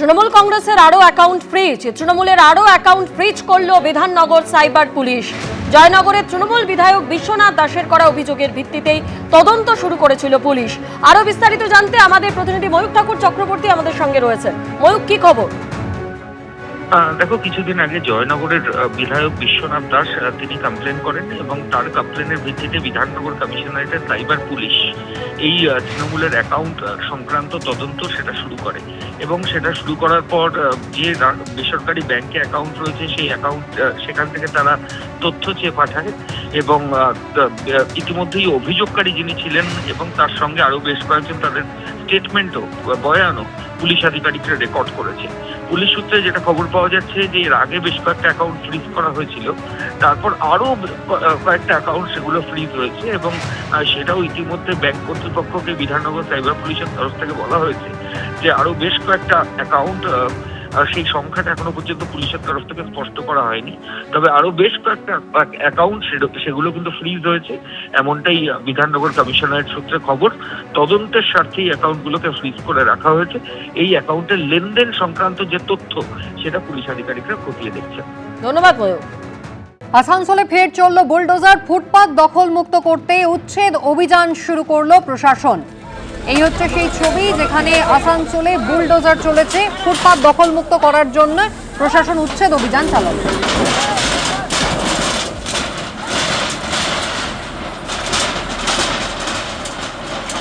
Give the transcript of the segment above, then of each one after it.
তৃণমূল কংগ্রেসের আরো account freeze, তৃণমূলের আরো অ্যাকাউন্ট ফ্রিজ করল বিধাননগর সাইবার পুলিশ। জয়নগরের তৃণমূল বিধায়ক বিশ্বনাথ দাসের করা অভিযোগের ভিত্তিতেই তদন্ত শুরু করেছিল পুলিশ। আরো বিস্তারিত জানতে আমাদের প্রতিনিধি ময়ূক ঠাকুর চক্রবর্তী আমাদের সঙ্গে রয়েছেন। ময়ূক, কি খবর? দেখো, কিছুদিন আগে জয়নগরের বিধায়ক বিশ্বনাথ দাস তিনি কমপ্লেন করেন এবং তার কমপ্লেনের ভিত্তিতে বিধাননগর কমিশনারেটের সাইবার পুলিশ এই তৃণমূলের অ্যাকাউন্ট সংক্রান্ত তদন্ত সেটা শুরু করে এবং সেটা শুরু করার পর যে বেসরকারি ব্যাংকে অ্যাকাউন্ট রয়েছে সেই অ্যাকাউন্ট সেখান থেকে তারা তথ্য চেয়ে পাঠায় এবং ইতিমধ্যেই অভিযোগকারী যিনি ছিলেন এবং তার সঙ্গে আরো বেশ কয়েকজন তাদের স্টেটমেন্টও বয়ানও পুলিশ আধিকারিকরা রেকর্ড করেছে। পুলিশ সূত্রে যেটা খবর পাওয়া যাচ্ছে যে এর আগে বেশ কয়েকটা অ্যাকাউন্ট ফ্রিজ করা হয়েছিল, তারপর আরো কয়েকটা অ্যাকাউন্ট সেগুলো ফ্রিজ হয়েছে এবং সেটাও ইতিমধ্যে ব্যাংক কর্তৃপক্ষকে বিধাননগর সাইবার পুলিশের তরফ থেকে বলা হয়েছে যে আরো বেশ কয়েকটা অ্যাকাউন্ট, সেই সংখ্যাটা এখনো পর্যন্ত পুলিশের তরফ থেকে স্পষ্ট করা হয়নি, তবে আরো বেশ কয়েকটা অ্যাকাউন্ট সেগুলো কিন্তু ফ্রিজ হয়েছে, এমনটাই বিধাননগর কমিশনারেট সূত্রে খবর। তদন্তের স্বার্থে এই অ্যাকাউন্টগুলোকে ফ্রিজ করে রাখা হয়েছে। এই অ্যাকাউন্টের লেনদেন সংক্রান্ত যে তথ্য সেটা পুলিশ আধিকারিকরা খতিয়ে দেখছেন। ধন্যবাদ ময়ূক। আসানসোলে ফের চলল বুলডোজার, ফুটপাত দখল মুক্ত করতে উচ্ছেদ অভিযান শুরু করলো প্রশাসন। এই হচ্ছে সেই ছবি যেখানে আসানসোলে বুলডোজার চলেছে, ফুটপাত দখল মুক্ত করার জন্য প্রশাসন উচ্ছেদ অভিযান চালাচ্ছে।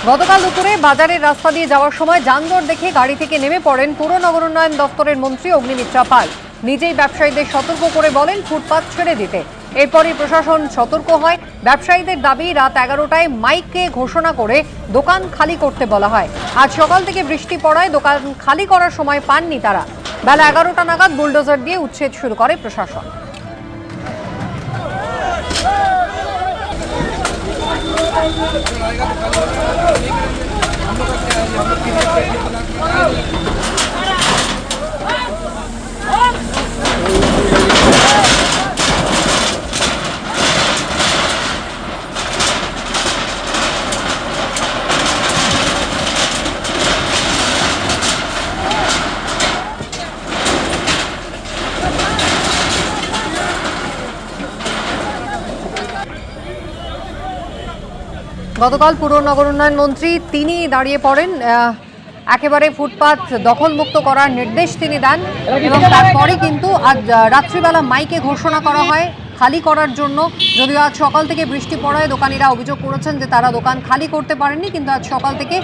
গতকাল দুপুরে বাজারের রাস্তা দিয়ে যাওয়ার সময় যানজট দেখে গাড়ি থেকে নেমে পড়েন পুর নগর উন্নয়ন দপ্তরের মন্ত্রী অগ্নিমিত্রা পাল। নিজেই ব্যবসায়ীদের সতর্ক করে বলেন ফুটপাত ছেড়ে দিতে। এরপরই প্রশাসন সতর্ক হয়। ব্যবসায়ীদের দাবি রাত 11টায় মাইকে ঘোষণা করে দোকান খালি করতে বলা হয়। আজ সকাল থেকে বৃষ্টি পড়ায় দোকান খালি করার সময় পাননি তারা। বেলা 11টা নাগাদ বুলডোজার দিয়ে উচ্ছেদ শুরু করে প্রশাসন। গতকাল পুর নগর উন্নয়ন মন্ত্রী তিনি দাঁড়িয়ে পড়েন, একেবারে ফুটপাত দখলমুক্ত করার নির্দেশ তিনি দেন এবং তারপরে কিন্তু আজ রাত্রিবেলা মাইকে ঘোষণা করা হয় খালি করার জন্য। যদিও আজ সকাল থেকে বৃষ্টি পড়ায় দোকানিরা অভিযোগ করেছেন যে তারা দোকান খালি করতে পারেননি, কিন্তু আজ সকাল থেকে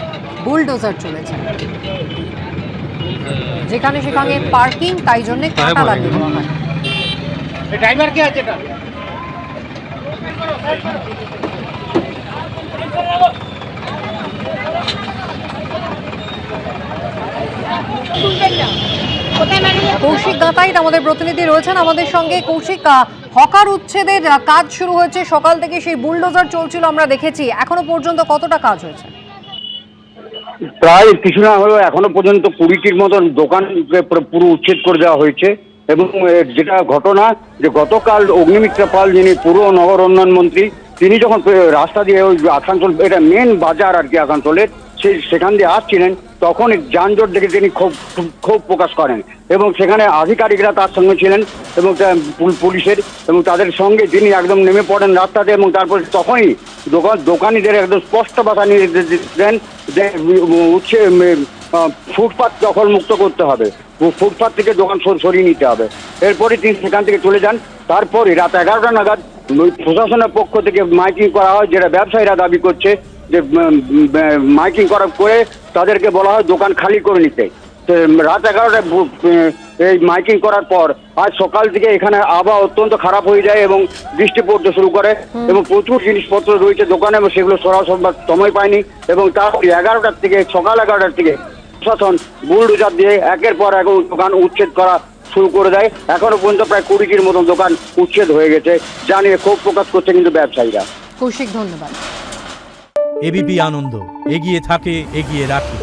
বুলডোজার চলেছে, যেখানে সেখানে পার্কিং, তাই জন্য কাঁটা লাগিয়ে দেওয়া হয়। ড্রাইভার কে আছে এটা? কৌশিক গাঁতাইত আমাদের প্রতিনিধি রয়েছেন আমাদের সঙ্গে। কৌশিক, হকার উচ্ছেদের কাজ শুরু হয়েছে সকাল থেকে, সেই বুলডোজার চলছিল আমরা দেখেছি, এখনো পর্যন্ত কতটা কাজ হয়েছে? প্রায় কিছু না হলেও এখনো পর্যন্ত 20টির মতন দোকান পুরো উচ্ছেদ করে দেওয়া হয়েছে। এবং যেটা ঘটনা যে গতকাল অগ্নিমিত্রা পাল, যিনি পুর নগর উন্নয়ন মন্ত্রী, তিনি যখন রাস্তা দিয়ে ওই আসানসোল, এটা মেন বাজার আর কি আসানসোলের, সেখান দিয়ে আসছিলেন, তখন যানজট দেখে তিনি ক্ষোভ প্রকাশ করেন এবং সেখানে আধিকারিকরা তার সঙ্গে ছিলেন এবং পুলিশের, এবং তাদের সঙ্গে তিনি একদম নেমে পড়েন রাস্তাতে এবং তারপর তখনই দোকানিদের একদম স্পষ্ট ভাষা নির্দেশ দেন যে ফুটপাত দখল মুক্ত করতে হবে, ফুটপাত থেকে দোকান সরিয়ে নিতে হবে। এরপরে তিনি সেখান থেকে চলে যান। তারপরে রাত 11টা নাগাদ প্রশাসনের পক্ষ থেকে মাইকিং করা হয়, যেটা ব্যবসায়ীরা দাবি করছে যে মাইকিং করে তাদেরকে বলা হয় দোকান খালি করে নিতে। রাত 11টায় এই মাইকিং করার পর আজ সকাল থেকে এখানে আবহাওয়া অত্যন্ত খারাপ হয়ে যায় এবং বৃষ্টি পড়তে শুরু করে এবং প্রচুর জিনিসপত্র রয়েছে দোকানে এবং সেগুলো সরাসরি সময় পায়নি। এবং তারপর 11টার থেকে, সকাল 11টার থেকে প্রশাসন বুলডোজার দিয়ে একের পর এক দোকান উচ্ছেদ করা শুরু করে দেয়। এখনো পর্যন্ত প্রায় 20টির মতন দোকান উচ্ছেদ হয়ে গেছে, যা নিয়ে ক্ষোভ প্রকাশ করছে কিন্তু ব্যবসায়ীরা। কৌশিক, ধন্যবাদ। এবিপি আনন্দ, এগিয়ে থাকে, এগিয়ে রাখে।